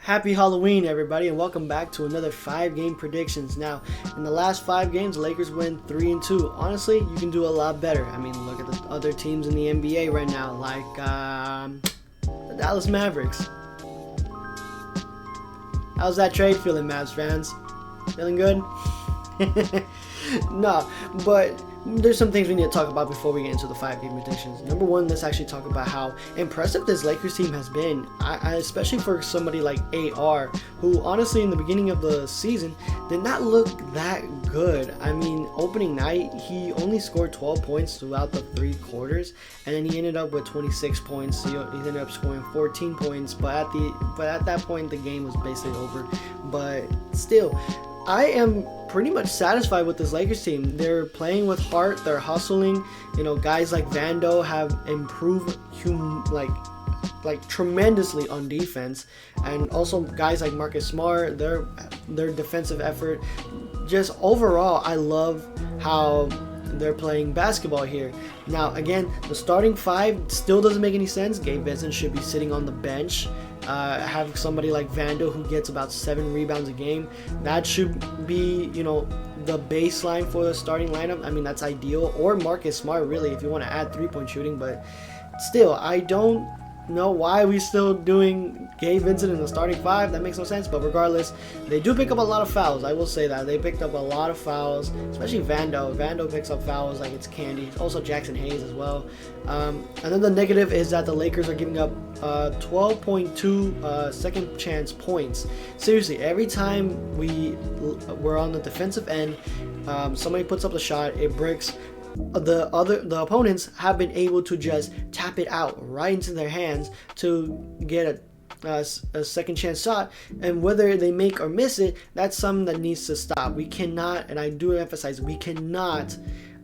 Happy Halloween, everybody, and welcome back to another 5-game predictions. Now, in the last 5 games, the Lakers win 3-2. Honestly, you can do a lot better. I mean, look at the other teams in the NBA right now, like the Dallas Mavericks. How's that trade feeling, Mavs fans? Feeling good? No, but there's some things we need to talk about before we get into the 5-game predictions. Number one, let's actually talk about how impressive this Lakers team has been. Especially for somebody like AR, who honestly in the beginning of the season did not look that good. I mean, opening night, he only scored 12 points throughout the 3 quarters, and then he ended up with 26 points. He ended up scoring 14 points, but at that point, the game was basically over. But still, I am pretty much satisfied with this Lakers team. They're playing with heart. They're hustling. You know, guys like Vando have improved tremendously on defense, and also guys like Marcus Smart, their defensive effort. Just overall, I love how they're playing basketball here. Now, again, the starting 5 still doesn't make any sense. Gabe Vincent should be sitting on the bench. Have somebody like Vando who gets about 7 rebounds a game. That should be, the baseline for the starting lineup. I mean, that's ideal. Or Marcus Smart, really, if you want to add 3-point shooting. But still, I don't know why we still doing Gabe Vincent in the starting 5. That makes no sense. But regardless, they do pick up a lot of fouls. I will say that they picked up a lot of fouls, especially Vando. Vando picks up fouls like it's candy. Also Jackson Hayes as well. And then the negative is that the Lakers are giving up 12.2 second chance points. Seriously, every time we're on the defensive end, somebody puts up the shot, it bricks. The opponents have been able to just tap it out right into their hands to get a second chance shot, and whether they make or miss it, that's something that needs to stop. We cannot, and I do emphasize, we cannot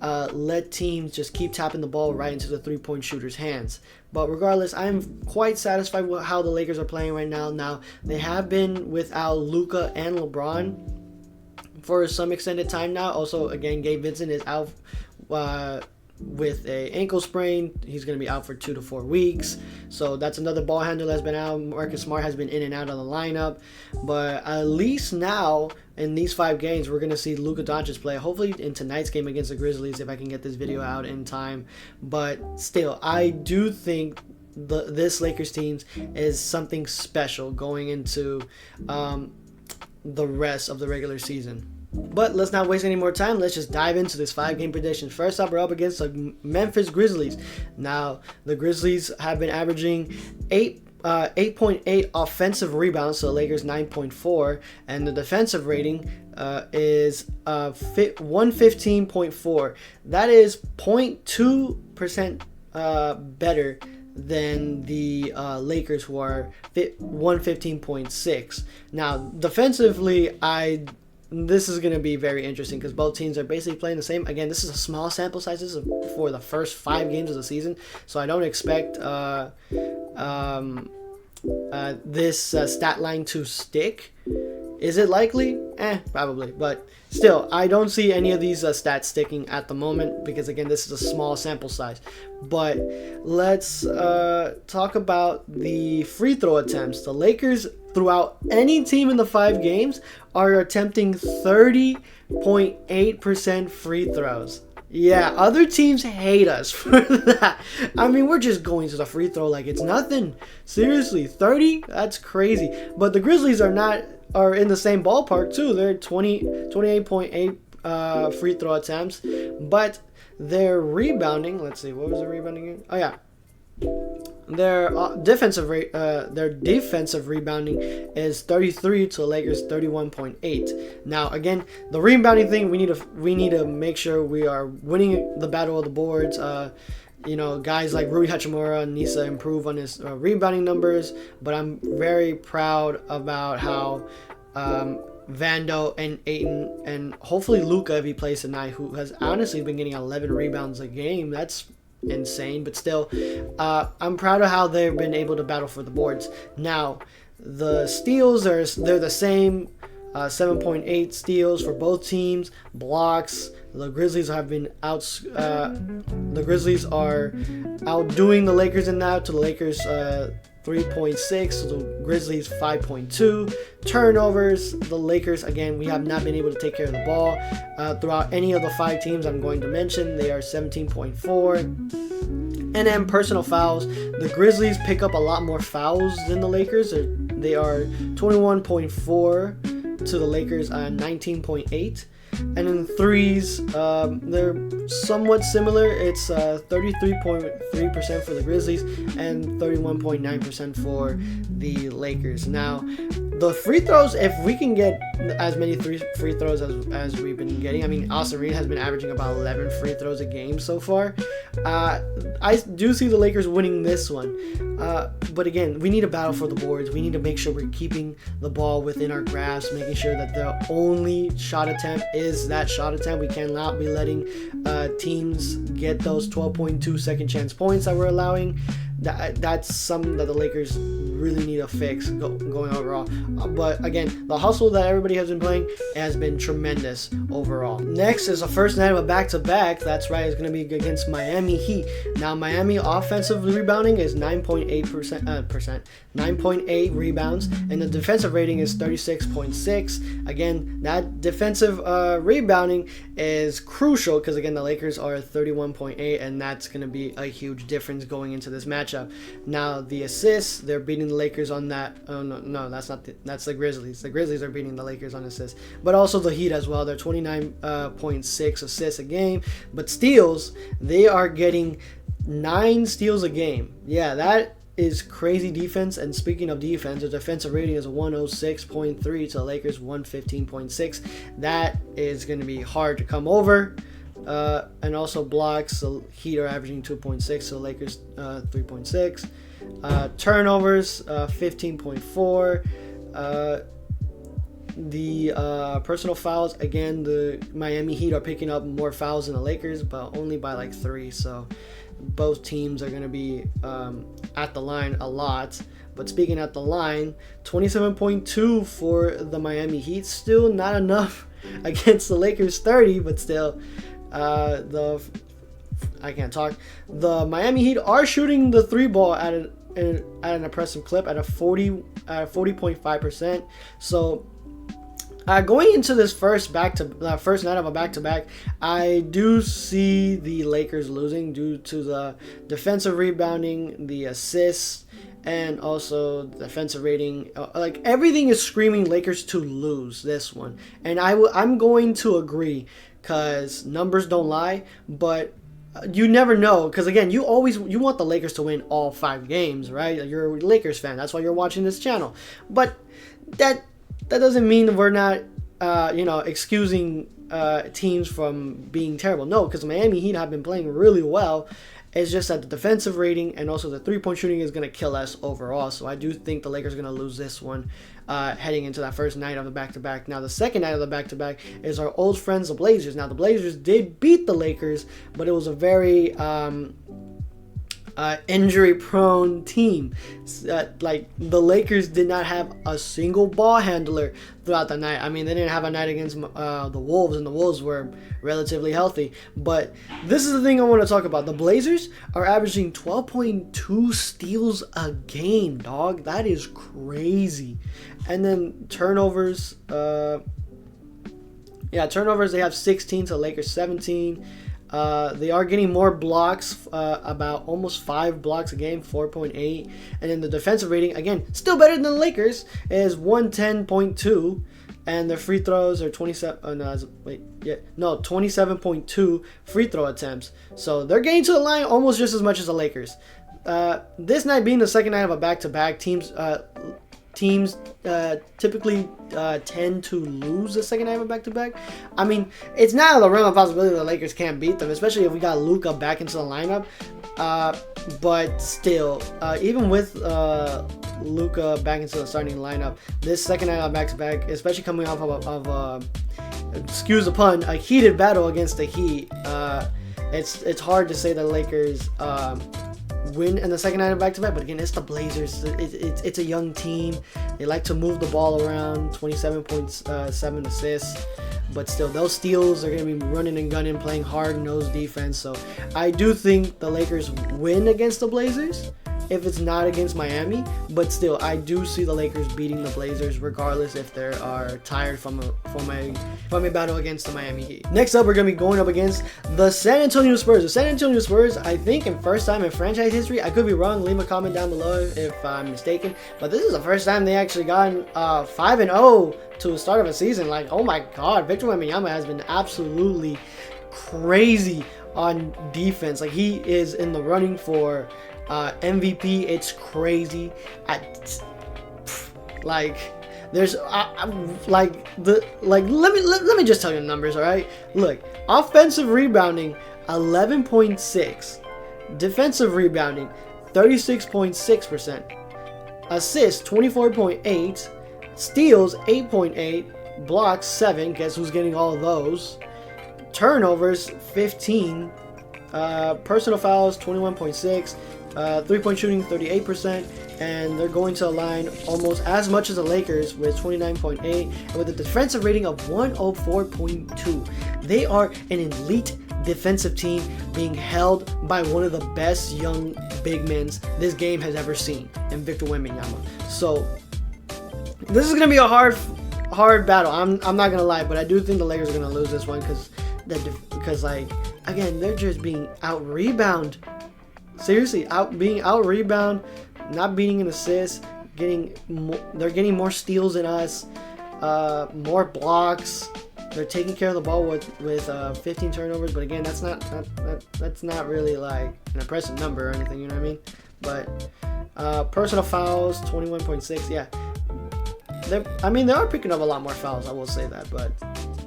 let teams just keep tapping the ball right into the 3-point shooter's hands. But regardless, I'm quite satisfied with how the Lakers are playing right now. Now, they have been without Luka and LeBron for some extended time now. Also, again, Gabe Vincent is out with a ankle sprain. He's going to be out for 2 to 4 weeks. So that's another ball handler that's been out. Marcus Smart has been in and out of the lineup. But at least now, in these 5 games, we're going to see Luka Doncic play. Hopefully in tonight's game against the Grizzlies, if I can get this video out in time. But still, I do think this Lakers team is something special going into the rest of the regular season. But let's not waste any more time. Let's just dive into this 5-game prediction. First up, we're up against the Memphis Grizzlies. Now, the Grizzlies have been averaging 8.8 offensive rebounds, so Lakers 9.4, and the defensive rating is 115.4. That is 0.2% better than the Lakers, who are 115.6. Now, defensively, this is going to be very interesting because both teams are basically playing the same. Again, this is a small sample size. This is for the first 5 games of the season, so I don't expect this stat line to stick. Is it likely? Probably. But still, I don't see any of these stats sticking at the moment because, again, this is a small sample size. But let's talk about the free throw attempts. The Lakers, throughout any team in the 5 games, are attempting 30.8% free throws. Yeah, other teams hate us for that. I mean, we're just going to the free throw like it's nothing. Seriously, 30? That's crazy. But the Grizzlies are in the same ballpark too. They're 28.8 free throw attempts, but their rebounding. Let's see, what was the rebounding again? Oh yeah, their defensive rebounding is 33 to the Lakers 31.8. Now, again, the rebounding thing, we need to make sure we are winning the battle of the boards. Guys like Rui Hachimura needs to improve on his rebounding numbers, but I'm very proud about how Vando and Ayton, and hopefully Luka, if he plays tonight, who has honestly been getting 11 rebounds a game. That's insane, but still, I'm proud of how they've been able to battle for the boards. Now, the steals they're the same, 7.8 steals for both teams. Blocks, the Grizzlies have been the Grizzlies are outdoing the Lakers in that, to the Lakers 3.6, the Grizzlies 5.2. Turnovers, the Lakers, again, we have not been able to take care of the ball throughout any of the 5 teams I'm going to mention. They are 17.4. And then personal fouls, the Grizzlies pick up a lot more fouls than the Lakers. They are 21.4 to the Lakers 19.8. And then threes, they're somewhat similar. It's 33.3% for the Grizzlies and 31.9% for the Lakers. Now, the free throws, if we can get as many free throws as we've been getting, I mean, Austin Reed has been averaging about 11 free throws a game so far. I do see the Lakers winning this one. But again, we need a battle for the boards. We need to make sure we're keeping the ball within our grasp, making sure that the only shot attempt is that shot attempt. We cannot be letting teams get those 12.2 second chance points that we're allowing. That's something that the Lakers really need to fix going overall. But again, the hustle that everybody has been playing has been tremendous overall. Next is the first night of a back-to-back. That's right, it's going to be against Miami Heat. Now, Miami offensive rebounding is 9.8 rebounds, and the defensive rating is 36.6. Again, that defensive rebounding is crucial because, again, the Lakers are 31.8, and that's going to be a huge difference going into this matchup. Now, the assists, they're beating the Lakers on that. Oh, no, that's not that's the Grizzlies. The Grizzlies are beating the Lakers on assists, but also the Heat as well. They're 29.6 assists a game, but steals, they are getting 9 steals a game. Yeah, that is crazy defense. And speaking of defense, the defensive rating is 106.3 to the Lakers 115.6. That is going to be hard to come over. And also blocks, the Heat are averaging 2.6, so Lakers 3.6. Turnovers, 15.4. The personal fouls, again, the Miami Heat are picking up more fouls than the Lakers, but only by like 3. So both teams are going to be at the line a lot. But speaking at the line, 27.2 for the Miami Heat. Still not enough against the Lakers 30, but still. I can't talk. The Miami Heat are shooting the 3 ball at an impressive clip at a 40.5%. So going into this first night of a back-to-back, I do see the Lakers losing due to the defensive rebounding, the assists, and also the defensive rating. Like, everything is screaming Lakers to lose this one, and I'm going to agree. Because numbers don't lie, but you never know. Because again, you want the Lakers to win all 5 games, right? You're a Lakers fan. That's why you're watching this channel. But that doesn't mean we're not, excusing teams from being terrible. No, because Miami Heat have been playing really well. It's just that the defensive rating and also the 3-point shooting is going to kill us overall. So I do think the Lakers are going to lose this one heading into that first night of the back-to-back. Now, the second night of the back-to-back is our old friends, the Blazers. Now, the Blazers did beat the Lakers, but it was a very injury-prone team. Like, the Lakers did not have a single ball handler throughout the night. I mean, they didn't have a night against the Wolves, and the Wolves were relatively healthy. But this is the thing I want to talk about. The Blazers are averaging 12.2 steals a game, dog. That is crazy. And then turnovers. Turnovers, they have 16 to Lakers 17. They are getting more blocks, about almost 5 blocks a game, 4.8. And then the defensive rating, again, still better than the Lakers, is 110.2. And their free throws are 27.2 free throw attempts. So they're getting to the line almost just as much as the Lakers. This night being the second night of a back-to-back, teams typically tend to lose the second night of a back-to-back. I mean, it's not out of the realm of possibility the Lakers can't beat them, especially if we got Luka back into the lineup. But still, even with Luka back into the starting lineup, this second night of back-to-back, especially coming off of excuse the pun, a heated battle against the Heat, it's hard to say the Lakers win in the second night of back-to-back, but again, it's the Blazers. It's a young team. They like to move the ball around. 27.7 assists, but still, those steals are going to be running and gunning, playing hard-nosed defense. So I do think the Lakers win against the Blazers, if it's not against Miami, but still, I do see the Lakers beating the Blazers regardless if they are tired from a battle against the Miami Heat. Next up, we're going to be going up against the San Antonio Spurs. The San Antonio Spurs, I think in first time in franchise history, I could be wrong, leave a comment down below if I'm mistaken, but this is the first time they actually gotten 5-0 to the start of a season. Like, oh my god, Victor Wembanyama has been absolutely crazy on defense. Like, he is in the running for MVP. It's crazy. There's let me just tell you the numbers. All right, look, offensive rebounding 11.6, defensive rebounding 36.6%, assists 24.8, steals 8.8, blocks 7. Guess who's getting all of those? Turnovers 15, personal fouls 21.6, 3-point shooting 38%, and they're going to align almost as much as the Lakers with 29.8, and with a defensive rating of 104.2. They are an elite defensive team being held by one of the best young big men this game has ever seen in Victor Wembanyama. So this is gonna be a hard battle. I'm not gonna lie, but I do think the Lakers are gonna lose this one because like, again, they're just being out rebound. Seriously, being out rebound, not beating an assist, they're getting more steals than us, more blocks. They're taking care of the ball with 15 turnovers, but again, that's not really like an impressive number or anything, you know what I mean? But personal fouls 21.6, yeah. They are picking up a lot more fouls, I will say that, but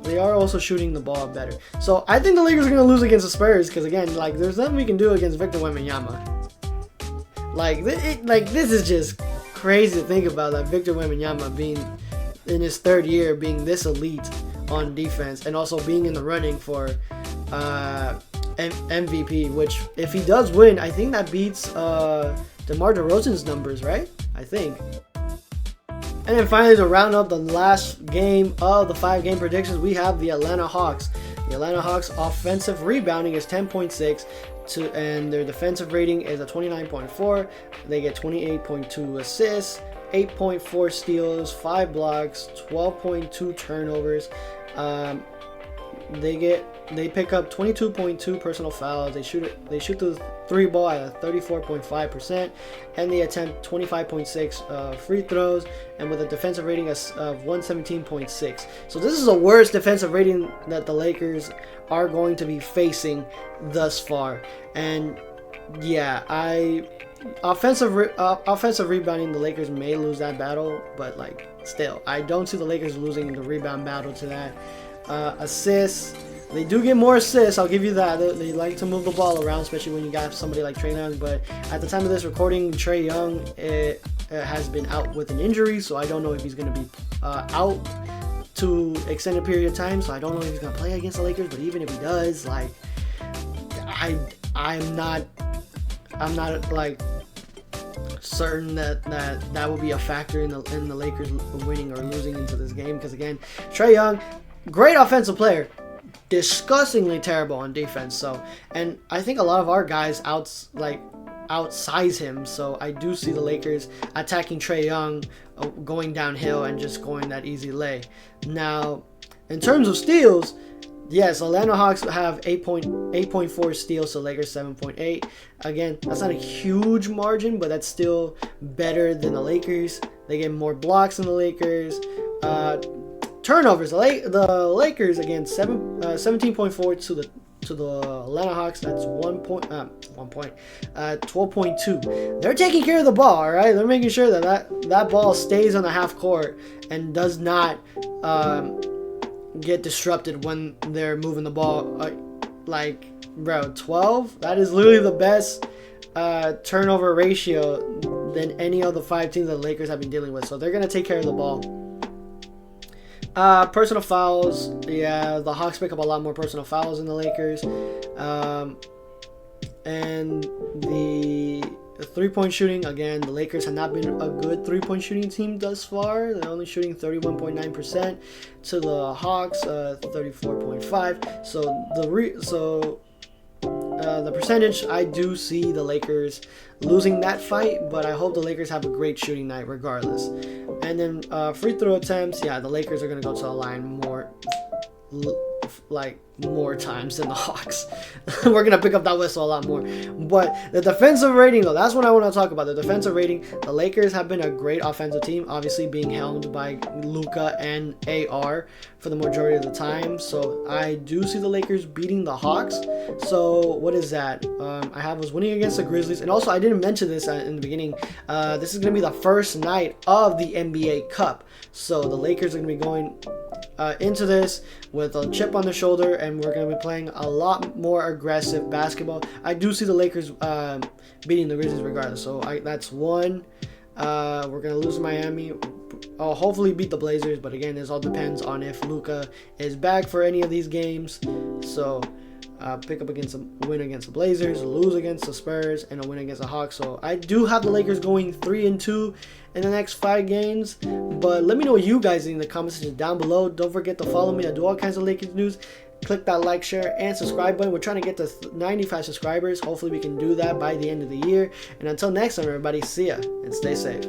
they are also shooting the ball better. So I think the Lakers are going to lose against the Spurs because, again, like, there's nothing we can do against Victor Wembanyama. Like, this is just crazy to think about, that Victor Wembanyama being in his third year, being this elite on defense, and also being in the running for MVP, which, if he does win, I think that beats DeMar DeRozan's numbers, right? I think. And then finally, to round up the last game of the 5-game predictions, we have the Atlanta Hawks. The Atlanta Hawks offensive rebounding is 10.6, and their defensive rating is a 29.4. They get 28.2 assists, 8.4 steals, 5 blocks, 12.2 turnovers. They pick up 22.2 personal fouls. They shoot the 3 ball at 34.5%, and they attempt 25.6 free throws, and with a defensive rating of 117.6. So this is the worst defensive rating that the Lakers are going to be facing thus far. And yeah, offensive rebounding, the Lakers may lose that battle, but like, still, I don't see the Lakers losing the rebound battle to that. Assists, they do get more assists, I'll give you that. They like to move the ball around, especially when you got somebody like Trae Young. But at the time of this recording, Trae Young has been out with an injury, so I don't know if he's going to be out to extended period of time. So I don't know if he's going to play against the Lakers. But even if he does, like, I'm not like certain that will be a factor in the Lakers winning or losing into this game, because again, Trae Young, great offensive player, disgustingly terrible on defense. So, and I think a lot of our guys outsize him. So I do see the Lakers attacking Trae Young, going downhill and just going that easy lay. Now, in terms of steals, yes, Atlanta Hawks have 8.4 steals, so Lakers 7.8. Again, that's not a huge margin, but that's still better than the Lakers. They get more blocks than the Lakers. Turnovers, the Lakers, again, 17.4 to the Atlanta Hawks. That's 12.2. They're taking care of the ball, all right? They're making sure that ball stays on the half court and does not get disrupted when they're moving the ball. Like, bro, 12, that is literally the best turnover ratio than any of the 5 teams that the Lakers have been dealing with. So they're going to take care of the ball. Personal fouls, yeah, the Hawks pick up a lot more personal fouls than the Lakers. And the 3-point shooting, again, the Lakers have not been a good 3-point shooting team thus far. They're only shooting 31.9% to the Hawks, 34.5. So the percentage, I do see the Lakers losing that fight, but I hope the Lakers have a great shooting night regardless. And then free throw attempts, yeah, the Lakers are going to go to the line more times than the Hawks. We're going to pick up that whistle a lot more. But the defensive rating, though, that's what I want to talk about. The defensive rating, the Lakers have been a great offensive team, obviously being helmed by Luka and AR for the majority of the time. So I do see the Lakers beating the Hawks. So what is that? I was winning against the Grizzlies. And also, I didn't mention this in the beginning. This is going to be the first night of the NBA Cup. So the Lakers are going to be going into this with a chip on the shoulder, and we're going to be playing a lot more aggressive basketball. I do see the Lakers beating the Grizzlies regardless. So that's one. We're going to lose Miami. I'll hopefully beat the Blazers, but again, this all depends on if Luka is back for any of these games. So pick up against a win against the Blazers, lose against the Spurs, and a win against the Hawks. So I do have the Lakers going 3-2 in the next 5 games. But let me know what you guys think in the comment section down below. Don't forget to follow me. I do all kinds of Lakers news. Click that like, share, and subscribe button. We're trying to get to 95 subscribers. Hopefully we can do that by the end of the year. And until next time, everybody, see ya and stay safe.